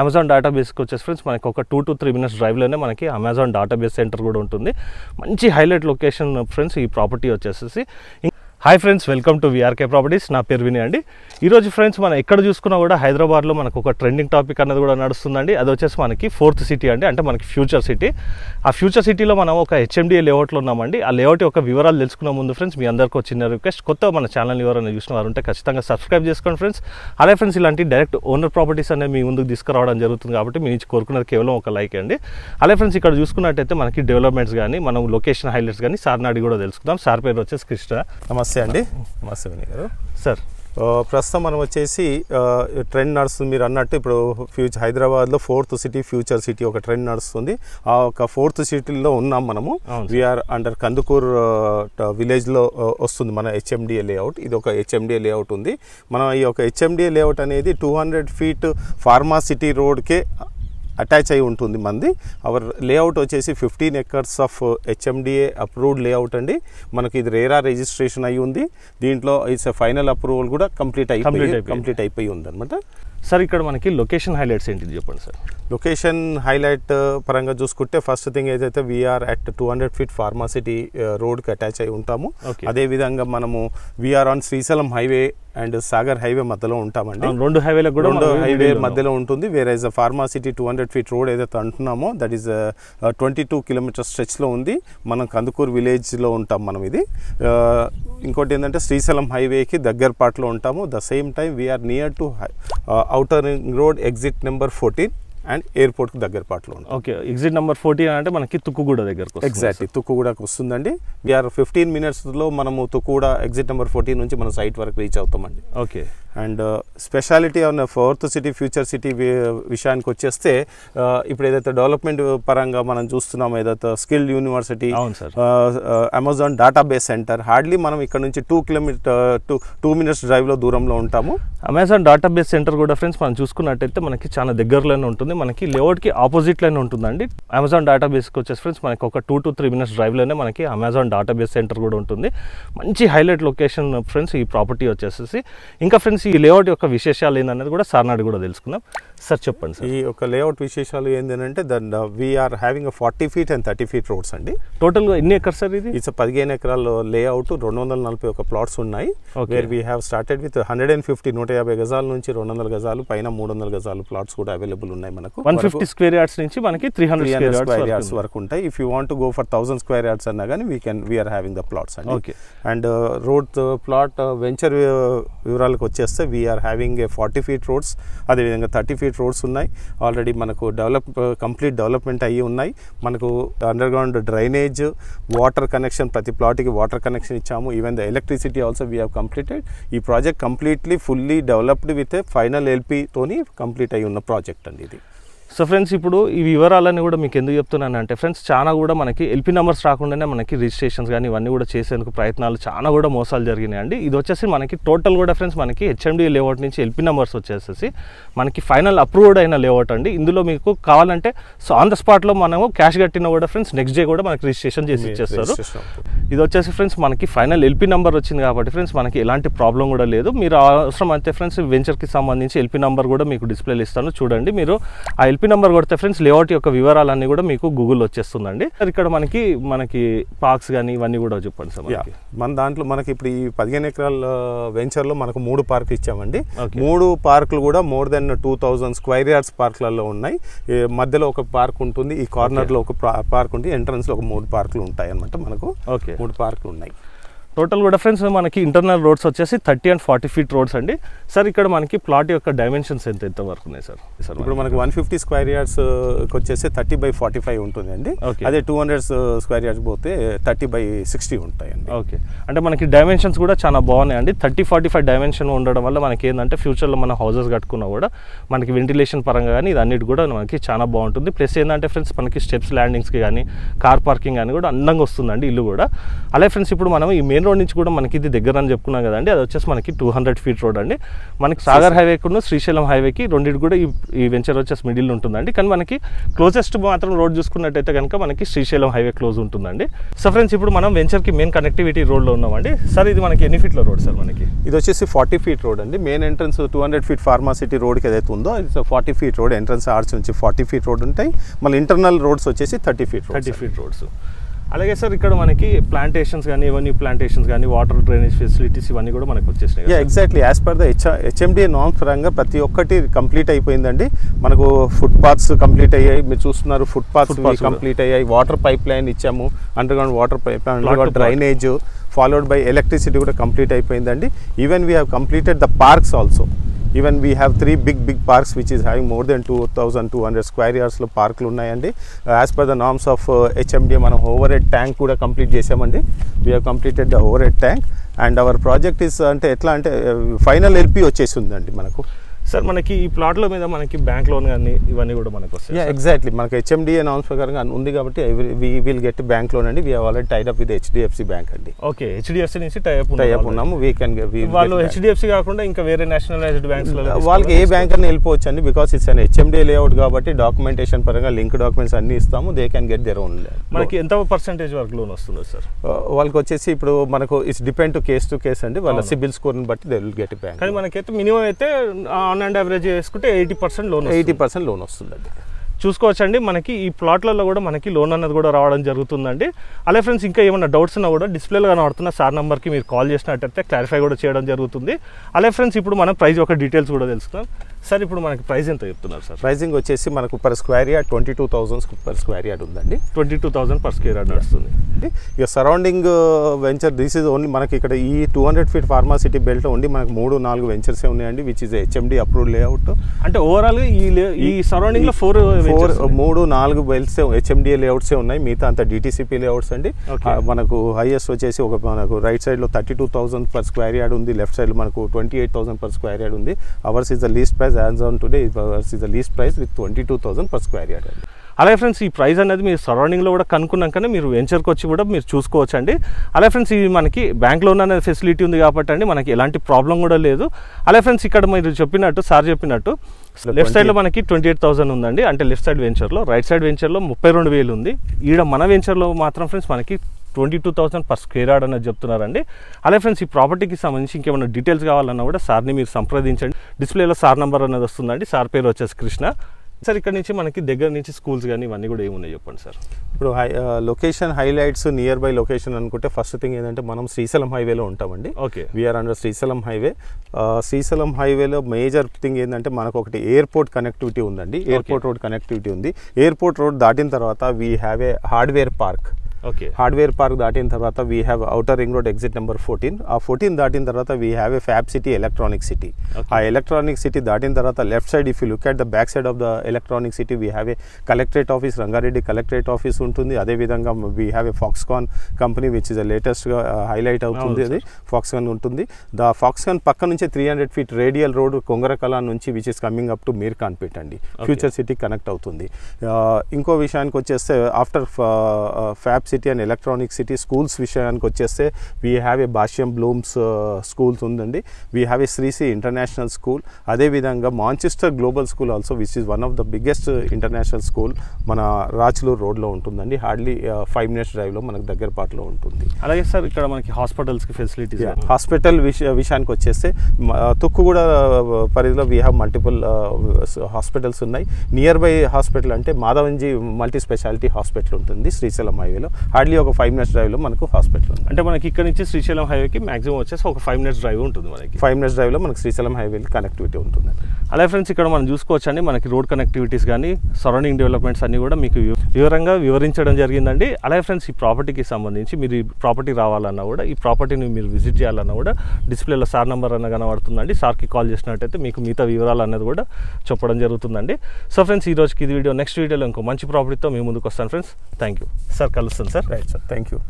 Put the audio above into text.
Amazon డేటాబేస్కి వచ్చేసి friends మనకి ఒక 2 to 3 minutes డ్రైవ్లోనే మనకి అమెజాన్ డేటాబేస్ సెంటర్ కూడా ఉంటుంది. మంచి హైలైట్ లొకేషన్ ఫ్రెండ్స్ ఈ ప్రాపర్టీ వచ్చేసి. Hi friends, welcome to VRK properties. నా పేరు వినయ్ అండి. ఈరోజు ఫ్రెండ్స్ మనం ఎక్కడ చూసుకున్నా కూడా హైదరాబాద్లో మనకు ఒక ట్రెండింగ్ టాపిక్ అనేది కూడా నడుస్తుందండి. అది వచ్చేసి మనకి 4th సిటీ అండి, అంటే మనకి ఫ్యూచర్ సిటీ. ఆ ఫ్యూచర్ సిటీలో మనం ఒక హెచ్ఎండిఏ లేఅవుట్లో ఉన్నామండి. ఆ లేఅవుట్ యొక్క వివరాలు తెలుసుకునే ముందు ఫ్రెండ్స్ మీ అందరికీ ఒక చిన్న రిక్వెస్ట్, కొత్త మన ఛానల్ ఎవరైనా చూసిన వారు ఉంటే ఖచ్చితంగా సబ్స్క్రైబ్ చేసుకోండి ఫ్రెండ్స్. అలాగే ఫ్రెండ్స్ ఇలాంటి డైరెక్ట్ ఓనర్ ప్రాపర్టీస్ అనేవి మీ ముందుకు తీసుకురావడం జరుగుతుంది కాబట్టి మీ నుంచి కోరుకున్నది కేవలం ఒక లైక్ అండి. అలాగే ఫ్రెండ్స్ ఇక్కడ చూసుకున్నట్టయితే మనకి డెవలప్మెంట్స్ కానీ మనం లొకేషన్ హైలైట్స్ కానీ సార్ని అడిగి కూడా తెలుసుకుందాం. సార్ పేరు వచ్చేసి కృష్ణ. నమస్తే అండి. నమస్తే వినయ్ గారు. సార్ ప్రస్తుతం మనం వచ్చేసి ట్రెండ్ నడుస్తుంది. మీరు అన్నట్టు ఇప్పుడు హైదరాబాద్లో 4th సిటీ ఫ్యూచర్ సిటీ ఒక ట్రెండ్ నడుస్తుంది. ఆ ఒక 4th సిటీలో ఉన్నాం మనము. వీఆర్ అండర్ కందుకూర్ విలేజ్లో వస్తుంది మన హెచ్ఎండిఏ లేఅవుట్. ఇది ఒక హెచ్ఎండిఏ లేఅవుట్ ఉంది. మనం ఈ యొక్క హెచ్ఎండిఏ లేఅవుట్ అనేది 200 feet ఫార్మా సిటీ రోడ్కే అటాచ్ అయి ఉంటుంది మంది. అవర్ లేఅవుట్ వచ్చేసి 15 acres of HMDA approved layout అండి. మనకి ఇది రేరా రిజిస్ట్రేషన్ అయ్యి ఉంది. దీంట్లో ఇట్స్ ఫైనల్ అప్రూవల్ కూడా కంప్లీట్ అయిపోయి ఉంది అనమాట. సార్ ఇక్కడ మనకి లొకేషన్ హైలైట్స్ ఏంటి చెప్పండి సార్. లొకేషన్ హైలైట్ పరంగా చూసుకుంటే ఫస్ట్ థింగ్ ఏదైతే we are at 200 feet pharma city రోడ్కి అటాచ్ అయి ఉంటాము. అదేవిధంగా మనము we are on Srisailam highway and Sagar highway మధ్యలో ఉంటామండి. రెండు హైవేలకు కూడా హైవే మధ్యలో ఉంటుంది. వేరే ఫార్మా సిటీ 200 feet రోడ్ ఏదైతే అంటున్నామో దట్ ఈస్ 22 kilometers స్ట్రెచ్లో ఉంది. మనం కందుకూరు విలేజ్లో ఉంటాం మనం. ఇది ఇంకోటి ఏంటంటే శ్రీశైలం హైవేకి దగ్గర పాటలో ఉంటాము. The same time we are near to outer ring road exit number 14 and ఎయిర్పోర్ట్కి దగ్గర పాటలో ఉంటుంది. ఓకే, ఎగ్జిట్ నెంబర్ 14 అంటే మనకి తుక్కుగూడ దగ్గరకు. ఎగ్జాక్ట్లీ తుక్కుగూడకు వస్తుందండి. వీఆర్ 15 minutesలో మనము తుక్కుగూడ ఎగ్జిట్ నెంబర్ 14 నుంచి మన సైట్ వరకు రీచ్ అవుతామండి. Okay, and speciality on 4th city future city విషయానికి వచ్చేస్తే ఇప్పుడు ఏదైతే డెవలప్మెంట్ పరంగా మనం చూస్తున్నామో ఏదైతే skilled university, Amazon database centre, hardly మనం ఇక్కడ నుంచి 2 minutes డ్రైవ్లో దూరంలో ఉంటాము. అమెజాన్ డేటాబేస్ సెంటర్ కూడా ఫ్రెండ్స్ మనం చూసుకున్నట్టయితే మనకి చాలా దగ్గరలోనే ఉంటుంది. మనకి లేఅవుట్కి ఆపోజిట్లోనే ఉంటుందండి. అమెజాన్ డేటాబేస్కి వచ్చేసి ఫ్రెండ్స్ మనకి ఒక 2 to 3 minutes డ్రైవ్లోనే మనకి అమెజాన్ డేటాబేస్ సెంటర్ కూడా ఉంటుంది. మంచి హైలైట్ లొకేషన్ ఫ్రెండ్స్ ఈ ప్రాపర్టీ వచ్చేసి. ఇంకా ఫ్రెండ్స్ ఈ లేఅవుట్ యొక్క విశేషాలు ఏందనేది కూడా సార్ నాడు కూడా తెలుసుకుందాం. సార్ చెప్పండి సార్. ఈ యొక్క లేఅవుట్ విశేషాలు ఏంటంటే we are having 40 feet and 30 feet roads అండి. టోటల్గా ఎన్ని ఎకర్స్ సార్ ఇది? ఇట్స్ 15 ఎకరాల లేఅవుట్. 241 ప్లాట్స్ ఉన్నాయి. Where we have started with 150 గజాల నుంచి 200 గజాలు పైన 300 గజాలు ప్లాట్స్ కూడా అవైలబుల్ ఉన్నాయి మనకు. 150 square yards నుంచి మనకి 300 square yards వరకు ఉంటాయి. If you want go for 1000 square yards అన్నా కానీ వీఆర్ హ్యావింగ్ ద ప్లాట్స్ అండి. Okay, and road plot venture వివరాలకు వచ్చేస్తే వీఆర్ హ్యావింగ్ 40 feet రోడ్స్, అదేవిధంగా 30 feet రోడ్స్ ఉన్నాయి. ఆల్రెడీ మనకు కంప్లీట్ డెవలప్మెంట్ అయ్యి ఉన్నాయి. మనకు underground drainage, water connection, ప్రతి ప్లాట్కి వాటర్ కనెక్షన్ ఇచ్చాము. Even the electricity also we have completed. ఈ project completely fully developed with final ఎల్పీతోని కంప్లీట్ అయ్యి ఉన్న ప్రాజెక్ట్ అండి ఇది. సో ఫ్రెండ్స్ ఇప్పుడు ఈ వివరాలన్నీ కూడా మీకు ఎందుకు చెప్తున్నానంటే ఫ్రెండ్స్ చాలా కూడా మనకి ఎల్పీ నెంబర్స్ రాకుండానే మనకి రిజిస్ట్రేషన్స్ కానీ ఇవన్నీ కూడా చేసేందుకు ప్రయత్నాలు చాలా కూడా మోసాలు జరిగినాయండి. ఇది వచ్చేసి మనకి టోటల్ కూడా ఫ్రెండ్స్ మనకి హెచ్ఎండి లేఅవుట్ నుంచి ఎల్పీ నెంబర్స్ వచ్చేసి మనకి ఫైనల్ అప్రూవ్డ్ అయిన లేఅవుట్ అండి. ఇందులో మీకు కావాలంటే సో ఆన్ ద స్పాట్లో మనము క్యాష్ కట్టినా కూడా ఫ్రెండ్స్ నెక్స్ట్ డే కూడా మనకి రిజిస్ట్రేషన్ చేసి ఇచ్చేస్తారు. ఇది వచ్చేసి ఫ్రెండ్స్ మనకి ఫైనల్ ఎల్పీ నెంబర్ వచ్చింది కాబట్టి ఫ్రెండ్స్ మనకి ఎలాంటి ప్రాబ్లం కూడా లేదు. మీరు అవసరం అయితే ఫ్రెండ్స్ వెంచర్కి సంబంధించి ఎల్పీ నెంబర్ కూడా మీకు డిస్ప్లేలో ఇస్తాను చూడండి. మీరు ఆ ఎల్పీ నెంబర్ కొడితే ఫ్రెండ్స్ లేఅవుట్ యొక్క వివరాలన్నీ కూడా మీకు గూగుల్ వచ్చేస్తుందండి. ఇక్కడ మనకి పార్క్స్ కానీ ఇవన్నీ కూడా చెప్పండి సార్. మన దాంట్లో మనకి ఇప్పుడు ఈ 15 ఎకరాల వెంచర్లో మనకు 3 పార్కులు ఇచ్చామండి. 3 పార్కులు కూడా మోర్ దెన్ 2000 square yards పార్కులలో ఉన్నాయి. మధ్యలో ఒక పార్క్ ఉంటుంది, ఈ కార్నర్లో ఒక పార్క్ ఉంటుంది, ఎంట్రన్స్లో ఒక 3 పార్కులు ఉంటాయి అనమాట. మనకు 3 పార్కులు ఉన్నాయి. టోటల్ కూడా ఫ్రెండ్స్ మనకి ఇంటర్నల్ రోడ్స్ వచ్చేసి 30 and 40 feet రోడ్స్ అండి. సార్ ఇక్కడ మనకి ప్లాట్ యొక్క డైమెన్షన్స్ ఎంత వరకు ఉన్నాయి సార్? ఇప్పుడు మనకి 150 square yards వచ్చేసి 30/45 ఉంటుంది అండి. అదే 200 square yards పోతే 30/60 ఉంటాయండి. ఓకే, అంటే మనకి డైమెన్షన్స్ కూడా చాలా బాగున్నాయండి. 30-45 డైమెన్షన్ ఉండడం వల్ల మనకి ఏంటంటే ఫ్యూచర్లో మన హౌసెస్ కట్టుకున్నా కూడా మనకి వెంటిలేషన్ పరంగా కానీ ఇది అన్నిటి కూడా మనకి చాలా బాగుంటుంది. ప్లస్ ఏంటంటే ఫ్రెండ్స్ మనకి స్టెప్స్ ల్యాండింగ్స్కి కానీ కార్ పార్కింగ్ కానీ కూడా అందంగా వస్తుందండి ఇల్లు కూడా. అలాగే ఫ్రెండ్స్ ఇప్పుడు మనం ఈ మెయిన్ రోడ్ నుంచి కూడా మనకి ఇది దగ్గర అని చెప్పుకున్నాం కదండి, అది వచ్చేసి మనకి 200 feet రోడ్ అండి. మనకి సాగర్ హైవేకి శ్రీశైలం హైవేకి రెండింటి కూడా ఈ వెంచర్ వచ్చేసి మిడిల్ ఉంటుందండి. కానీ మనకి క్లోజెస్ట్ మాత్రం రోడ్ చూసుకున్నట్టయితే కనుక మనకి శ్రీశైలం హైవే క్లోజ్ ఉంటుందండి. సో ఫ్రెండ్స్ ఇప్పుడు మనం వెంచర్కి మెయిన్ కనెక్టివిటీ రోడ్లో ఉన్నామండి. సార్ ఇది మనకి ఎన్ని ఫీట్ల రోడ్ సార్? మనకి ఇది వచ్చేసి 40 feet రోడ్ అండి. మెయిన్ ఎంట్రన్స్ 200 feet ఫార్మాసిటీ రోడ్కి ఏదైతే ఉందో ఇది 40 feet రోడ్. ఎంట్రన్స్ ఆర్చ్ నుంచి 40 feet రోడ్ ఉంటాయి. మళ్ళీ ఇంటర్నల్ రోడ్స్ వచ్చేసి 30 feet రోడ్స్. అలాగే సార్ ఇక్కడ మనకి ప్లాంటేషన్స్ కానీ ఇవన్నీ ప్లాంటేషన్స్ కానీ వాటర్ డ్రైనేజ్ ఫెసిలిటీస్ ఇవన్నీ కూడా మనకు వచ్చేసినాయి. Exactly as per the HMDA norms పరంగా ప్రతి ఒక్కటి కంప్లీట్ అయిపోయిందండి. మనకు ఫుట్ పాత్స్ కంప్లీట్ అయ్యాయి, మీరు చూస్తున్నారు. ఫుట్ పాత్స్ కంప్లీట్ అయ్యాయి. వాటర్ పైప్ లైన్ ఇచ్చాము, under ground water pipe line, drainage followed by electricity కూడా కంప్లీట్ అయిపోయిందండి. Even we have completed the parks also. Even we have 3 big parks which is having more than 2200 square yardsలో పార్కులు ఉన్నాయండి. As per the norms of HMDA మనం over head tank కూడా complete చేసామండి. We have completed the over head tank and our project is అంటే ఎట్లా అంటే final LP వచ్చేసిందండి మనకు. సార్ మనకి ఈ ప్లాట్ల మీద మనకి బ్యాంక్ లోన్ కానీ ఇవన్నీ కూడా మనకు వస్తాయి. ఎగ్జాక్ట్లీ మనకి HMDA నార్మ్స్ ప్రకారంగా ఉంది కాబట్టి we will get bank loan అండి. We have already tied up with HDFC bank అండి. ఓకే, HDFC నుంచి టై అప్ ఉన్నాము. వీ కెన్ వాళ్ళు HDFC కాకుండా ఇంకా వేరే నేషనలైజ్డ్ బ్యాంక్స్ వాళ్ళకి ఏ బ్యాంక్ అని వెళ్ళిపోవచ్చు అండి. Because it's an HMDA layout కాబట్టి డాక్యుమెంటేషన్ పరంగా లింక్ డాక్యుమెంట్స్ అన్ని ఇస్తాము. They can get their own. మనకి ఎంత పర్సెంటేజ్ వరకు లోన్ వస్తుంది సార్? వాళ్ళకి వచ్చేసి ఇప్పుడు మనకు ఇట్స్ డిపెండ్ టు కేస్ అండి. వాళ్ళ సిబిల్ స్కోర్ని బట్టి దే విల్ గెట్ బ్యాంక్. కానీ మనకైతే మినిమం అయితే ఆన్ అండ్ యావరేజ్ చేసుకుంటే 80% లోన్ వస్తుందండి. చూసుకోవచ్చండి. మనకి ఈ ప్లాట్లలో కూడా మనకి లోన్ అన్నది కూడా రావడం జరుగుతుందండి. అలాగే ఫ్రెండ్స్ ఇంకా ఏమైనా డౌట్స్ ఉన్నా కూడా డిస్ప్లేలో కనబడుతున్న సార్ నెంబర్కి మీరు కాల్ చేసినట్టయితే క్లారిఫై కూడా చేయడం జరుగుతుంది. అలాగే ఫ్రెండ్స్ ఇప్పుడు మనం ప్రైస్ యొక్క డీటెయిల్స్ కూడా తెలుసుకుందాం. సార్ ఇప్పుడు మనకి ప్రైస్ ఎంత చెప్తున్నారు సార్? ప్రైసింగ్ వచ్చేసి మనకు per square yard 22,000 per square yard ఉందండి. 22,000 per square yard నడుస్తుంది. ఇక surrounding venture this is only మనకి ఇక్కడ ఈ 200 feet ఫార్మాసిటీ బెల్ట్ ఉండి మనకు 3-4 వెంచర్సే ఉన్నాయండి which is HMD approved layout. అంటే ఓవరాల్గా ఈ సరౌండింగ్ లో 3-4 బెల్ట్స్ HMDA లేఅవుట్సే ఉన్నాయి. మిగతా అంతా DTCP లేఅవుట్స్ అండి. మనకు హైయెస్ట్ వచ్చేసి మనకు రైట్ సైడ్ లో 32,000 per square yard ఉంది. లెఫ్ట్ సైడ్ లో మనకు 28,000 per square yard ఉంది. Hours is the least price as on today. Ours is the least price with 22,000 per square yard. అలాగే ఫ్రెండ్స్ ఈ ప్రైస్ అనేది మీరు సరౌండింగ్లో కూడా కనుక్కున్నాకనే మీరు వెంచర్కి వచ్చి కూడా మీరు చూసుకోవచ్చు అండి. అలాగే ఫ్రెండ్స్ ఇది మనకి బ్యాంక్ లోన్ అనేది ఫెసిలిటీ ఉంది కాబట్టి అండి మనకి ఎలాంటి ప్రాబ్లం కూడా లేదు. అలాగే ఫ్రెండ్స్ ఇక్కడ మీరు చెప్పినట్టు సార్ చెప్పినట్టు లెఫ్ట్ సైడ్లో మనకి 28,000 ఉందండి. అంటే లెఫ్ట్ సైడ్ వెంచర్లో. రైట్ సైడ్ వెంచర్లో 32,000 ఉంది. ఈడ మన వెంచర్లో మాత్రం ఫ్రెండ్స్ మనకి 22,000 per square yard అనేది చెప్తున్నారండి. అలాగే ఫ్రెండ్స్ ఈ ప్రాపర్టీకి సంబంధించి ఇంకేమైనా డీటెయిల్స్ కావాలన్నా కూడా సార్ని మీరు సంప్రదించండి. డిస్ప్లేలో సార్ నెంబర్ అనేది వస్తుందండి. సార్ పేరు వచ్చేసి కృష్ణ. సార్ ఇక్కడ నుంచి మనకి దగ్గర నుంచి స్కూల్స్ కానీ ఇవన్నీ కూడా ఏమున్నాయి చెప్పండి సార్? ఇప్పుడు location highlights nearby location అనుకుంటే ఫస్ట్ థింగ్ ఏంటంటే మనం శ్రీశైలం హైవేలో ఉంటామండి. Okay, we are under Srisailam highway. Srisailam హైవేలో మేజర్ థింగ్ ఏంటంటే మనకు ఒకటి ఎయిర్పోర్ట్ కనెక్టివిటీ ఉందండి. ఎయిర్పోర్ట్ రోడ్ కనెక్టివిటీ ఉంది. ఎయిర్పోర్ట్ రోడ్ దాటిన తర్వాత we have a hardware park. Okay, hardware park దాటిన తర్వాత we have outer ring road exit number 14. ఆ 14 దాటిన తర్వాత we have a fab city electronic city. ఆ ఎలక్ట్రానిక్ సిటీ దాటిన తర్వాత left side if you look at the back side of the electronic city we have A collectorate office, Rangareddy collectorate office ఉంటుంది. అదేవిధంగా we have A Foxconn company which is లేటెస్ట్గా highlight అవుతుంది. అది Foxconn ఉంటుంది. The Foxconn పక్క నుంచి 300 feet radial road Kongarakalan నుంచి which is coming up to Mirkhanpet అండి. ఫ్యూచర్ సిటీ కనెక్ట్ అవుతుంది. ఇంకో విషయానికి వచ్చేస్తే after fab city and electronic city schools విషయానికి వచ్చేస్తే we have a Bhashyam Blooms schools ఉందండి. వీ హ్యావ్ ఏ శ్రీసి ఇంటర్నేషనల్ స్కూల్. అదేవిధంగా Manchester global school also which is one of the biggest international school మన రాచ్లూర్ రోడ్లో ఉంటుందండి. హార్డ్లీ 5 minutes డ్రైవ్లో మనకు దగ్గర పాటులో ఉంటుంది. అలాగే సార్ ఇక్కడ మనకి హాస్పిటల్స్కి ఫెసిలిటీస్, హాస్పిటల్ విషయానికి వచ్చేస్తే తుక్కుగూడ పరిధిలో వీ హ్యావ్ మల్టిపుల్ హాస్పిటల్స్ ఉన్నాయి. నియర్ బై హాస్పిటల్ అంటే మాధవంజీ మల్టీ స్పెషాలిటీ హాస్పిటల్ ఉంటుంది శ్రీశైలం హైవేలో. హార్డ్లీ ఒక 5 minutes డ్రైవ్లో మనకు హాస్పిటల్ ఉంది. అంటే మనకి ఇక్కడ నుంచి శ్రీశైలం హైవేకి మాక్సిమం వచ్చేసి ఒక 5 minutes డ్రైవ్ ఉంటుంది. మనకి 5 minutes డ్రైవ్లో మనకి శ్రీశైలం హైవే కనెక్టివిటీ ఉంటుంది. అలాగే ఫ్రెండ్స్ ఇక్కడ మనం చూసుకోవచ్చండి మనకి రోడ్ కనెక్టివిటీస్ కానీ సరౌండింగ్ డెవలప్మెంట్స్ అన్ని కూడా మీకు వివరంగా వివరించడం జరిగిందండి. అలాగే ఫ్రెండ్స్ ఈ ప్రాపర్టీకి సంబంధించి మీరు ఈ ప్రాపర్టీ రావాలన్నా కూడా ఈ ప్రాపర్టీని మీరు విజిట్ చేయాలన్నా కూడా డిస్ప్లేలో సార్ నెంబర్ అన్న కనబడుతుందండి. సార్కి కాల్ చేసినట్టయితే మీకు మిగతా వివరాలు అనేది కూడా చెప్పడం జరుగుతుందండి. సో ఫ్రెండ్స్ ఈ రోజుకి ఇది వీడియో. నెక్స్ట్ వీడియోలో ఇంకో మంచి ప్రాపర్టీతో మీ ముందుకు వస్తాను ఫ్రెండ్స్. Thank you sir. కలుస్తాను sir. Right sir, thank you.